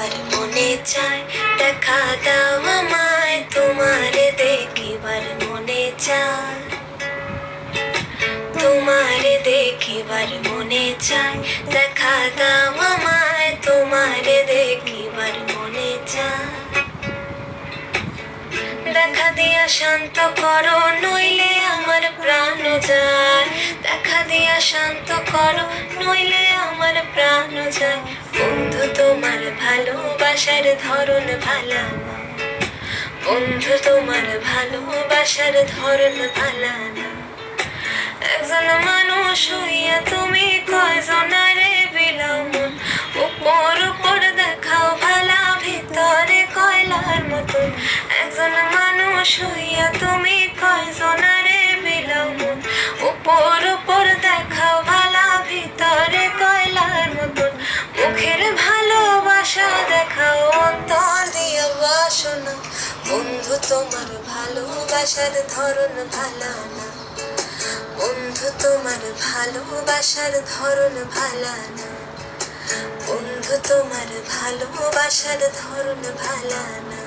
একবার মনে চায় দেখা দাও আমায়, তোমারে দেখিবার মনে চায়, তোমারে দেখিবার মনে চায়, দেখা দাও আমায়, তোমারে দেখিবার মনে চায়। দেখা দিয়া শান্ত করো নইলে আমার প্রাণ যায়, দেখা দিয়া শান্ত করো নইলে আমার প্রাণ যায়। বন্ধু তোমার ভালোবাসার ধরন ভালা না, বন্ধু তোমার ভালোবাসার ধরন ভালা না। একজন মানুষ হইয়া তুমি কয়জনারে বিলাও মন, উপর উপর দেখাও ভালা ভিতরে কয়লার মতন। একজন মানুষ হইয়া তুমি কয়জনারে বিলাও মন, উপর উপর দেখাও ভালা ভিতরে কয়লার মতন। মুখের ভালোবাসা দেখাও অন্তর দিয়া বাসনা, বন্ধু তোমার ভালোবাসার ধরন ভালা না, বন্ধু তোমার ভালোবাসার ধরন ভালা না, বন্ধু তোমার ভালোবাসার ধরন ভালা না।